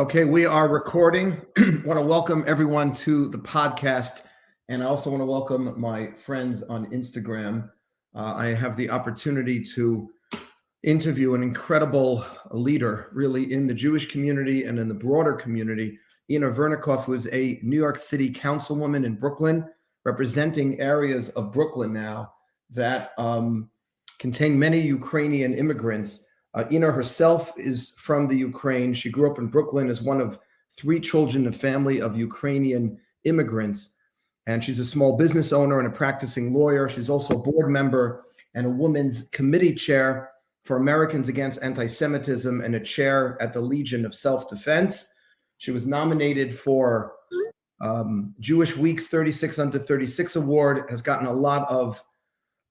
Okay, we are recording. Want to welcome everyone to the podcast, and I also want to welcome my friends on Instagram. I have the opportunity to interview an incredible leader, really, in the Jewish community and in the broader community. Inna Vernikov, who is a New York City councilwoman in Brooklyn, representing areas of Brooklyn now that contain many Ukrainian immigrants. Inna herself is from the Ukraine. She grew up in Brooklyn as one of three children in a family of Ukrainian immigrants. And she's a small business owner and a practicing lawyer. She's also a board member and a women's committee chair for Americans Against Anti-Semitism and a chair at the Legion of Self-Defense. She was nominated for Jewish Week's 36 Under 36 Award, has gotten a lot of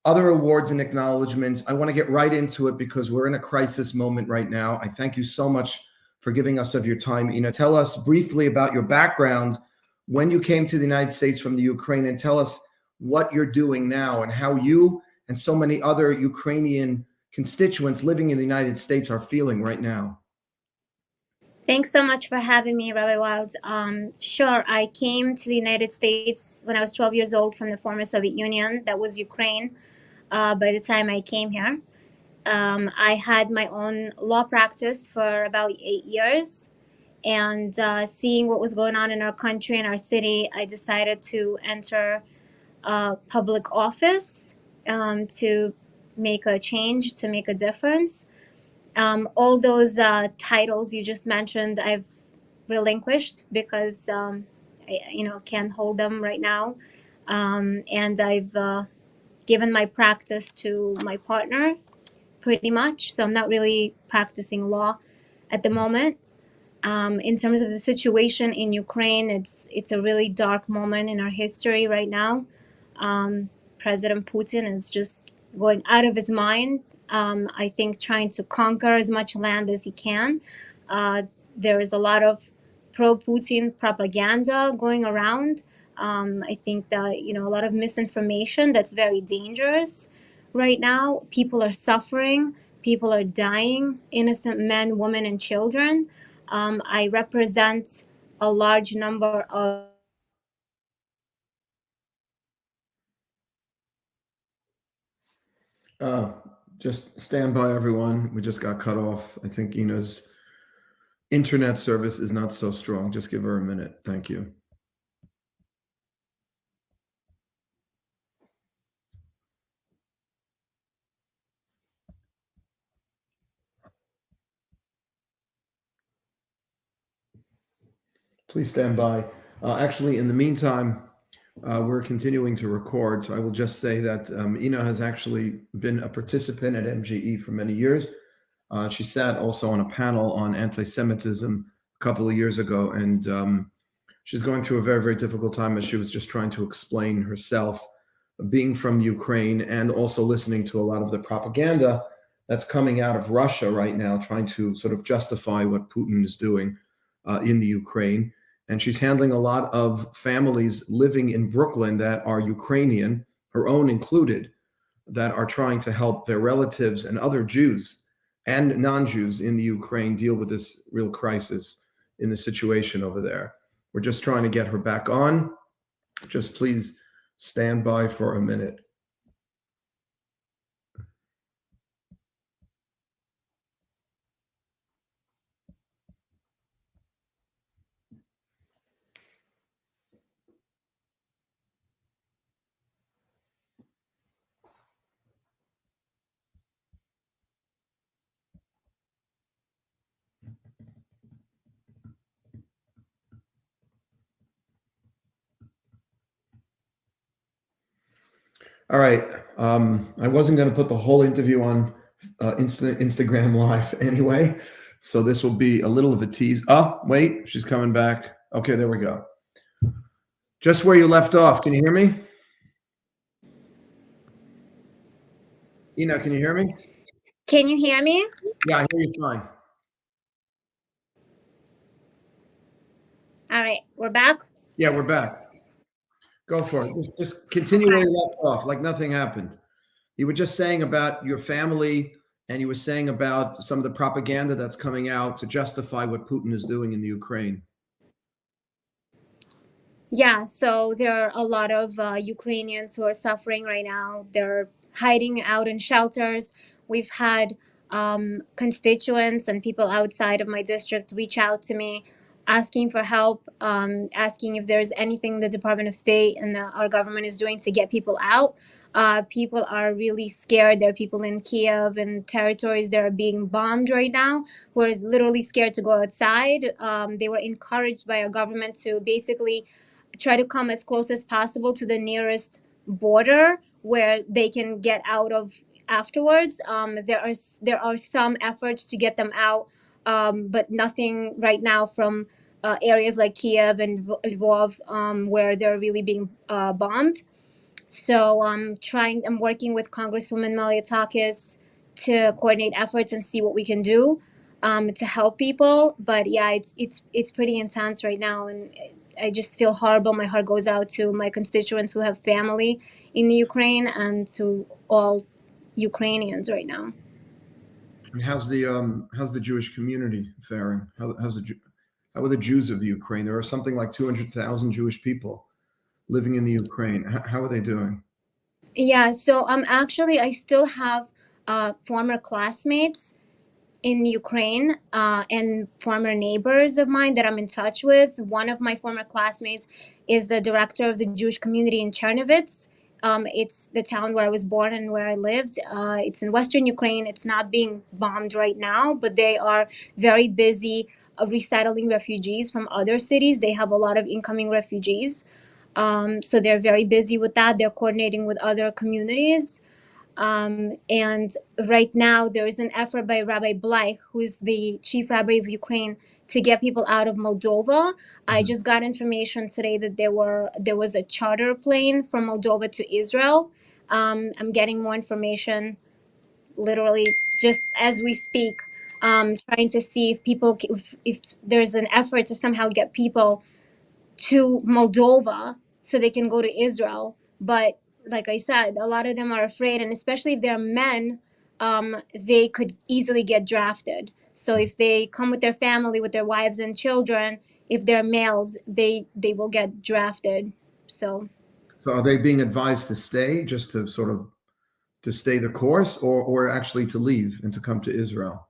other awards and acknowledgments. I want to get right into it because we're in a crisis moment right now. I thank you so much for giving us of your time. Inna, tell us briefly about your background, when you came to the United States from the Ukraine, and tell us what you're doing now and how you and so many other Ukrainian constituents living in the United States are feeling right now. Thanks so much for having me, Rabbi Wild. Sure, I came to the United States when I was 12 years old from the former Soviet Union. That was Ukraine. By the time I came here, I had my own law practice for about 8 years. And seeing what was going on in our country and our city, I decided to enter public office to make a change, to make a difference. All those titles you just mentioned, I've relinquished because I can't hold them right now. And I've given my practice to my partner pretty much. So I'm not really practicing law at the moment. In terms of the situation in Ukraine, it's a really dark moment in our history right now. President Putin is just going out of his mind. I think trying to conquer as much land as he can. There is a lot of pro-Putin propaganda going around. I think that, a lot of misinformation that's very dangerous right now. People are suffering. People are dying, innocent men, women, and children. I represent a large number of Just stand by, everyone. We just got cut off. I think Inna's internet service is not so strong. Just give her a minute. Thank you. Please stand by. Actually, in the meantime, we're continuing to record. So I will just say that Inna has actually been a participant at MGE for many years. She sat also on a panel on anti-Semitism a couple of years ago, and she's going through a very, very difficult time as she was just trying to explain herself, being from Ukraine and also listening to a lot of the propaganda that's coming out of Russia right now, trying to sort of justify what Putin is doing in the Ukraine. And she's handling a lot of families living in Brooklyn that are Ukrainian, her own included, that are trying to help their relatives and other Jews and non-Jews in the Ukraine deal with this real crisis in the situation over there. We're just trying to get her back on. Just please stand by for a minute. All right. I wasn't going to put the whole interview on Instagram Live anyway, so this will be a little of a tease. Oh, wait, she's coming back. Okay, there we go. Just where you left off. Can you hear me? Inna, can you hear me? Can you hear me? Yeah, I hear you fine. All right, we're back. Yeah, we're back. Go for it. Just continue where you left off, like nothing happened. You were just saying about your family and you were saying about some of the propaganda that's coming out to justify what Putin is doing in the Ukraine. Yeah, so there are a lot of Ukrainians who are suffering right now. They're hiding out in shelters. We've had constituents and people outside of my district reach out to me asking for help, asking if there's anything the Department of State and our government is doing to get people out. People are really scared. There are people in Kiev and territories that are being bombed right now who are literally scared to go outside. They were encouraged by our government to basically try to come as close as possible to the nearest border where they can get out of afterwards. There are some efforts to get them out, but nothing right now from areas like Kiev and Lvov, where they're really being bombed. So I'm working with Congresswoman Maliatakis to coordinate efforts and see what we can do to help people. But yeah, it's pretty intense right now, and I just feel horrible. My heart goes out to my constituents who have family in the Ukraine and to all Ukrainians right now. And how's the Jewish community faring? How are the Jews of the Ukraine? There are something like 200,000 Jewish people living in the Ukraine. How are they doing? Yeah, so I still have former classmates in Ukraine and former neighbors of mine that I'm in touch with. One of my former classmates is the director of the Jewish community in Chernovitz. It's the town where I was born and where I lived. It's in Western Ukraine. It's not being bombed right now, but they are very busy resettling refugees from other cities. They have a lot of incoming refugees. So they're very busy with that. They're coordinating with other communities. And right now there is an effort by Rabbi Bleich, who is the chief rabbi of Ukraine, to get people out of Moldova. I just got information today that there was a charter plane from Moldova to Israel. I'm getting more information literally just as we speak, trying to see if there's an effort to somehow get people to Moldova so they can go to Israel. But like I said, a lot of them are afraid, and especially if they're men, they could easily get drafted. So if they come with their family, with their wives and children, if they're males, they will get drafted. So are they being advised to stay, just to sort of to stay the course, or actually to leave and to come to Israel?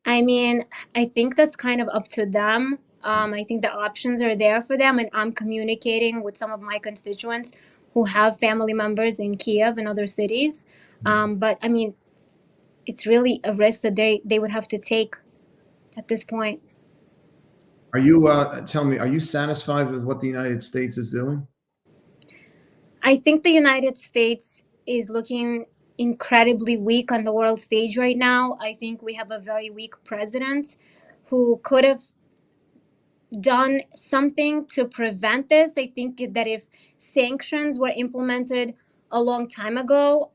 I mean, I think that's kind of up to them. I think the options are there for them, and I'm communicating with some of my constituents who have family members in Kiev and other cities. But I mean, it's really a risk that they would have to take at this point. Are you tell me, are you satisfied with what the United States is doing? I think the United States is looking incredibly weak on the world stage right now. I think we have a very weak president who could have done something to prevent this. I think that if sanctions were implemented a long time ago,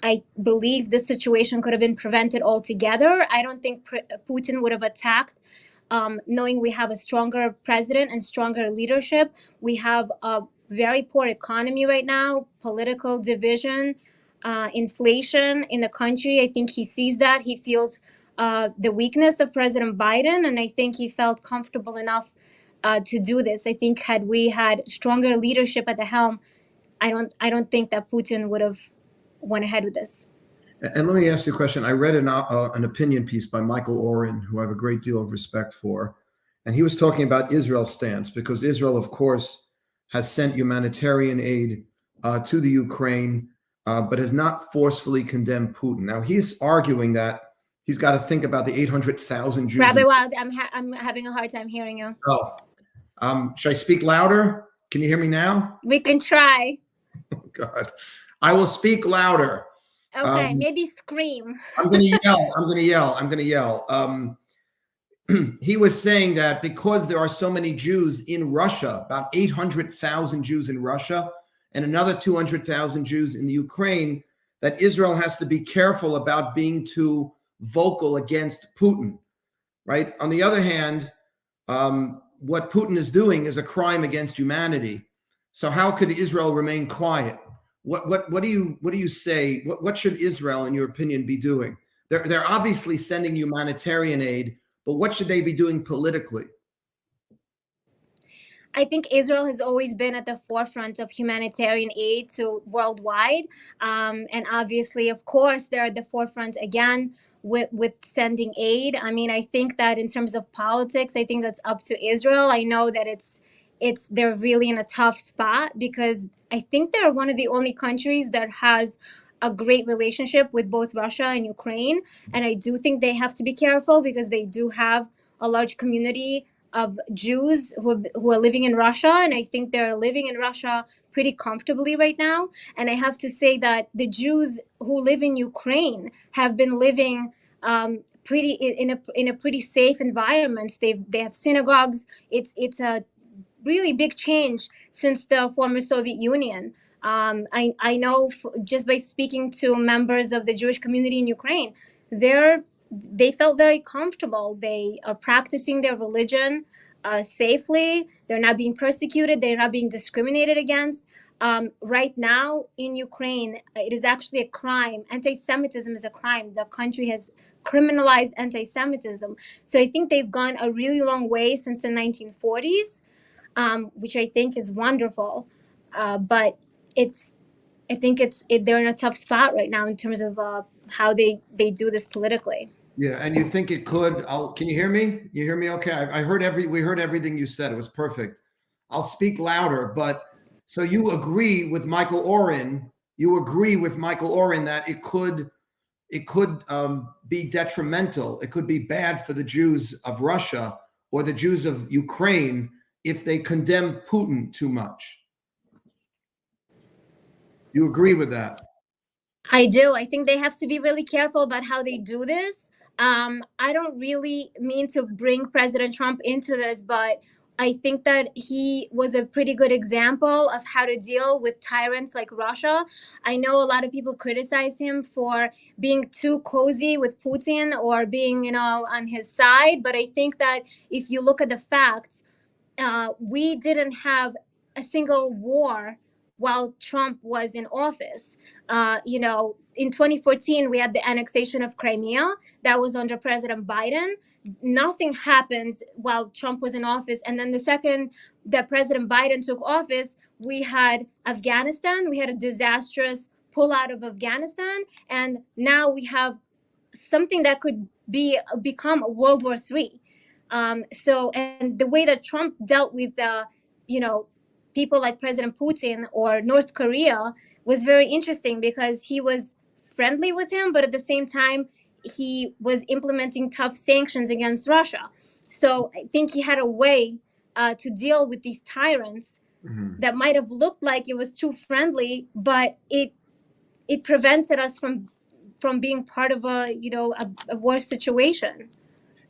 I believe this situation could have been prevented altogether. I don't think Putin would have attacked, knowing we have a stronger president and stronger leadership. We have a very poor economy right now, political division, inflation in the country. I think he sees that. He feels the weakness of President Biden, and I think he felt comfortable enough to do this. I think had we had stronger leadership at the helm, I don't think that Putin would have went ahead with this. And let me ask you a question. I read an opinion piece by Michael Oren, who I have a great deal of respect for, and he was talking about Israel's stance, because Israel, of course, has sent humanitarian aid to the Ukraine, but has not forcefully condemned Putin. Now, he's arguing that he's got to think about the 800,000 Jews. Rabbi Wild, I'm having a hard time hearing you. Oh, should I speak louder? Can you hear me now? We can try. Oh, God, I will speak louder. Okay, maybe scream. I'm going to yell. He was saying that because there are so many Jews in Russia, about 800,000 Jews in Russia, and another 200,000 Jews in the Ukraine, that Israel has to be careful about being too vocal against Putin, right? On the other hand, what Putin is doing is a crime against humanity. So how could Israel remain quiet? What do you say? What should Israel, in your opinion, be doing? they're obviously sending humanitarian aid, but what should they be doing politically? I think Israel has always been at the forefront of humanitarian aid to worldwide, and obviously, of course, they're at the forefront again with sending aid. I mean, I think that in terms of politics, I think that's up to Israel. I know that they're really in a tough spot because I think they're one of the only countries that has a great relationship with both Russia and Ukraine, and I do think they have to be careful because they do have a large community of Jews who are living in Russia, and I think they're living in Russia pretty comfortably right now. And I have to say that the Jews who live in Ukraine have been living pretty in a pretty safe environment. They have synagogues. It's a really big change since the former Soviet Union. I know just by speaking to members of the Jewish community in Ukraine, they felt very comfortable. They are practicing their religion safely. They're not being persecuted. They're not being discriminated against. Right now in Ukraine, it is actually a crime. Anti-Semitism is a crime. The country has criminalized anti-Semitism. So I think they've gone a really long way since the 1940s, which I think is wonderful. But I think they're in a tough spot right now in terms of how they do this politically. Yeah, and you think it could? Can you hear me? You hear me? Okay, we heard everything you said. It was perfect. I'll speak louder, but so you agree with Michael Oren? You agree with Michael Oren that it could be detrimental. It could be bad for the Jews of Russia or the Jews of Ukraine if they condemn Putin too much. You agree with that? I do. I think they have to be really careful about how they do this. I don't really mean to bring President Trump into this, but I think that he was a pretty good example of how to deal with tyrants like Russia. I know a lot of people criticize him for being too cozy with Putin or being, on his side. But I think that if you look at the facts, we didn't have a single war while Trump was in office. In 2014, we had the annexation of Crimea. That was under President Biden. Nothing happened while Trump was in office. And then the second that President Biden took office, we had Afghanistan. We had a disastrous pullout of Afghanistan. And now we have something that could become World War III. And the way that Trump dealt with people like President Putin or North Korea was very interesting because he was friendly with him, but at the same time, he was implementing tough sanctions against Russia. So I think he had a way to deal with these tyrants that might have looked like it was too friendly, but it prevented us from being part of a worse situation.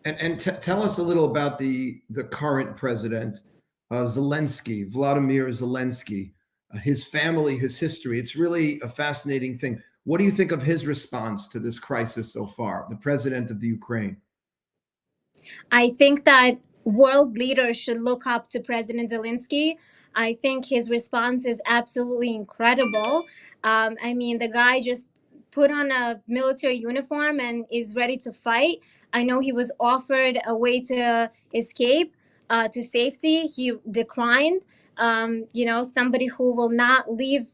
And tell us a little about the current president, Zelensky, Vladimir Zelensky, his family, his history. It's really a fascinating thing. What do you think of his response to this crisis so far, the president of the Ukraine? I think that world leaders should look up to President Zelensky. I think his response is absolutely incredible. The guy just put on a military uniform and is ready to fight. I know he was offered a way to escape to safety. He declined. Somebody who will not leave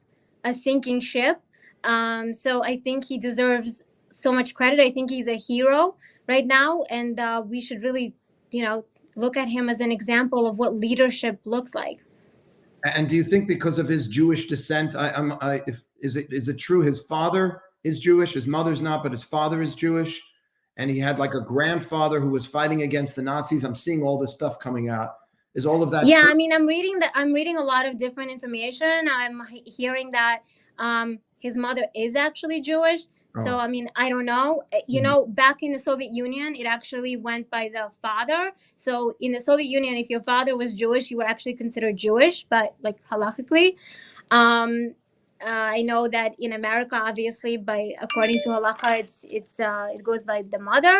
a sinking ship. So I think he deserves so much credit. I think he's a hero right now, and we should really, look at him as an example of what leadership looks like. And do you think because of his Jewish descent, is it true his father is Jewish, his mother's not, but his father is Jewish, and he had like a grandfather who was fighting against the Nazis? I'm seeing all this stuff coming out. Is all of that true? I'm reading a lot of different information. I'm hearing that his mother is actually Jewish. So, I don't know. Back in the Soviet Union, it actually went by the father. So in the Soviet Union, if your father was Jewish, you were actually considered Jewish, but like halakhically. I know that in America, obviously, according to halakha, it goes by the mother.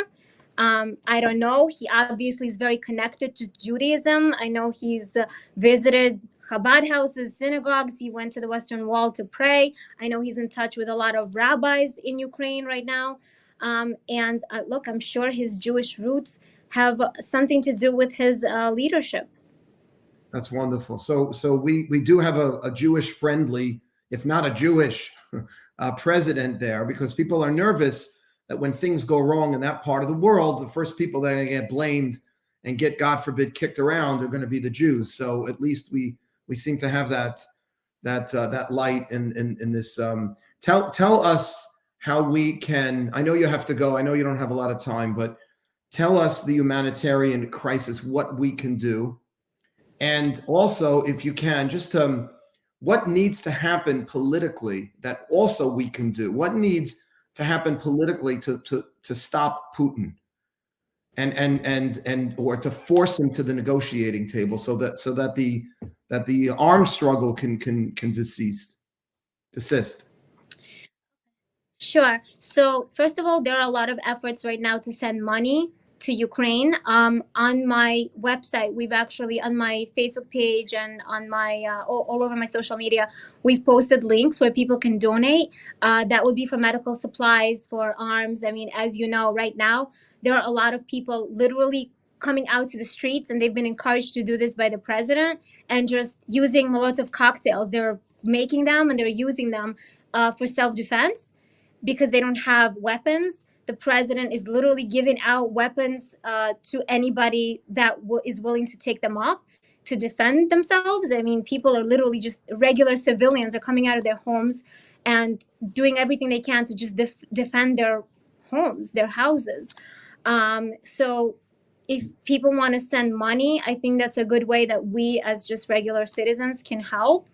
I don't know. He obviously is very connected to Judaism. I know he's visited Chabad houses, synagogues. He went to the Western Wall to pray. I know he's in touch with a lot of rabbis in Ukraine right now. And look, I'm sure his Jewish roots have something to do with his leadership. That's wonderful. So we do have a Jewish friendly, if not a Jewish president there, because people are nervous that when things go wrong in that part of the world, the first people that are going to get blamed and get, God forbid, kicked around are going to be the Jews. So at least we seem to have that light in this. Tell us how we can. I know you have to go. I know you don't have a lot of time, but tell us the humanitarian crisis, what we can do. And also, if you can, just what needs to happen politically that also we can do? What needs to happen politically to stop Putin and or to force him to the negotiating table so that the armed struggle can desist? Sure. So first of all, there are a lot of efforts right now to send money to Ukraine. On my website, we've actually, on my Facebook page and on my all over my social media, we've posted links where people can donate. That would be for medical supplies, for arms. I mean, as you know, right now there are a lot of people literally coming out to the streets, and they've been encouraged to do this by the president, and just using Molotov cocktails. They're making them and they're using them for self-defense because they don't have weapons. The president is literally giving out weapons to anybody that is willing to take them up to defend themselves. I mean, people are literally just regular civilians are coming out of their homes and doing everything they can to just defend their homes, their houses. So if people want to send money, I think that's a good way that we as just regular citizens can help.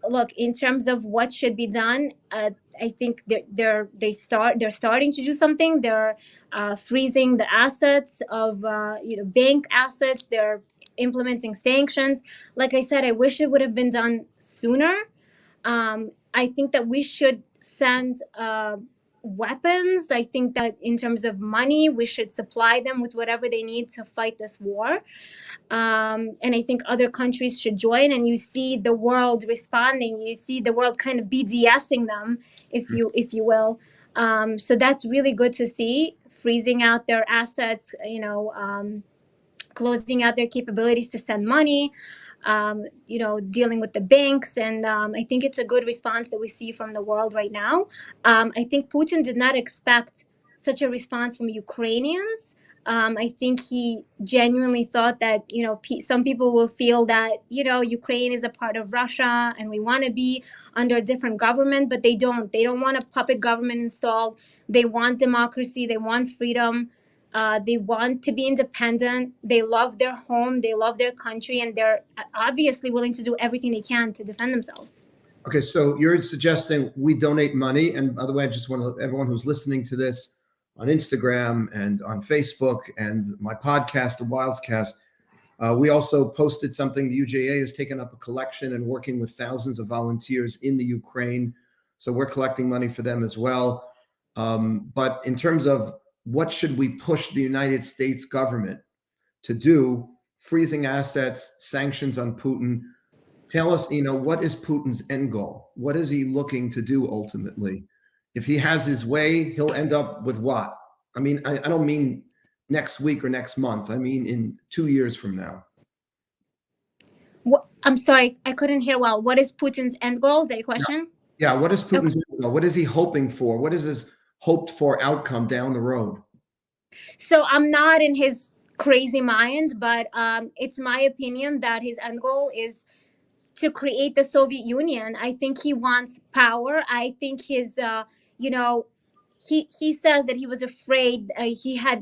Look, in terms of what should be done, I think they're starting to do something. They're freezing the assets of bank assets. They're implementing sanctions. Like I said, I wish it would have been done sooner. I think that we should send weapons. I think that in terms of money, we should supply them with whatever they need to fight this war. And I think other countries should join, and you see the world responding. You see the world kind of BDSing them, if you will. So that's really good to see, freezing out their assets, closing out their capabilities to send money, dealing with the banks. And I think it's a good response that we see from the world right now. I think Putin did not expect such a response from Ukrainians. I think he genuinely thought that, some people will feel that, Ukraine is a part of Russia and we want to be under a different government, but they don't. They don't want a puppet government installed. They want democracy. They want freedom. They want to be independent. They love their home. They love their country. And they're obviously willing to do everything they can to defend themselves. Okay, so you're suggesting we donate money. And by the way, I just want everyone who's listening to this on Instagram and on Facebook and my podcast, the Wildscast, we also posted something. The UJA has taken up a collection and working with thousands of volunteers in the Ukraine. So we're collecting money for them as well. But in terms of what should we push the United States government to do, freezing assets, sanctions on Putin, tell us, what is Putin's end goal? What is he looking to do ultimately? If he has his way, he'll end up with what? I mean, I don't mean next week or next month. I mean in 2 years from now. I'm sorry, I couldn't hear well. What is Putin's end goal? Is that your question? Yeah, what is Putin's end goal? What is he hoping for? What is his hoped for outcome down the road? So I'm not in his crazy mind, but it's my opinion that his end goal is to create the Soviet Union. I think he wants power. I think his, he says that he was afraid.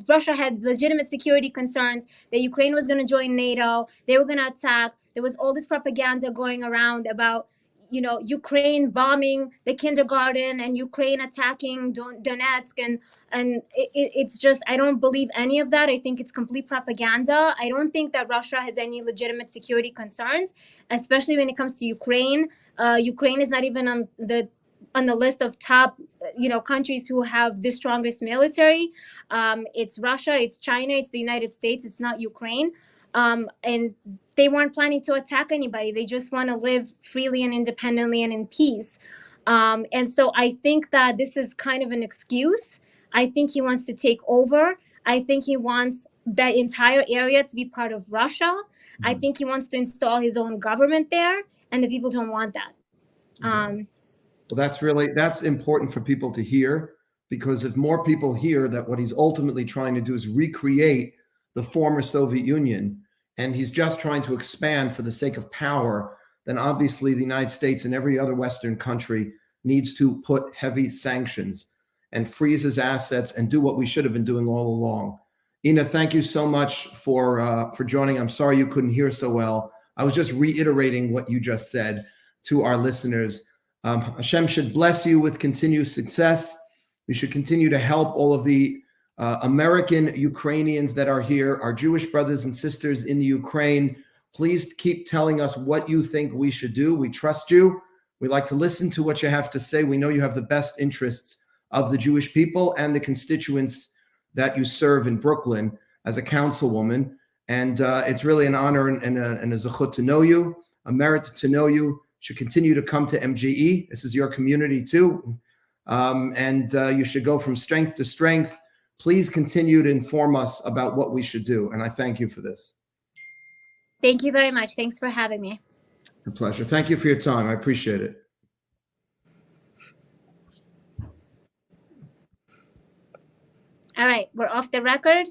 Russia had legitimate security concerns that Ukraine was going to join NATO. They were going to attack. There was all this propaganda going around about, Ukraine bombing the kindergarten and Ukraine attacking Donetsk, and it's just, I don't believe any of that. I think it's complete propaganda. I don't think that Russia has any legitimate security concerns, especially when it comes to Ukraine. Ukraine is not even on the list of top, countries who have the strongest military. It's Russia, it's China, it's the United States. It's not Ukraine. And they weren't planning to attack anybody. They just want to live freely and independently and in peace. And so I think that this is kind of an excuse. I think he wants to take over. I think he wants that entire area to be part of Russia. I think he wants to install his own government there, and the people don't want that. Well, that's important for people to hear, because if more people hear that what he's ultimately trying to do is recreate the former Soviet Union, and he's just trying to expand for the sake of power, then obviously the United States and every other Western country needs to put heavy sanctions and freeze his assets and do what we should have been doing all along. Inna, thank you so much for joining. I'm sorry you couldn't hear so well. I was just reiterating what you just said to our listeners. Hashem should bless you with continued success. We should continue to help all of the American Ukrainians that are here, our Jewish brothers and sisters in the Ukraine. Please keep telling us what you think we should do. We trust you. We like to listen to what you have to say. We know you have the best interests of the Jewish people and the constituents that you serve in Brooklyn as a councilwoman. And it's really an honor and a zechut to know you, a merit to know you. You should continue to come to MGE. This is your community too. And you should go from strength to strength. Please continue to inform us about what we should do. And I thank you for this. Thank you very much. Thanks for having me. It's a pleasure. Thank you for your time. I appreciate it. All right, we're off the record.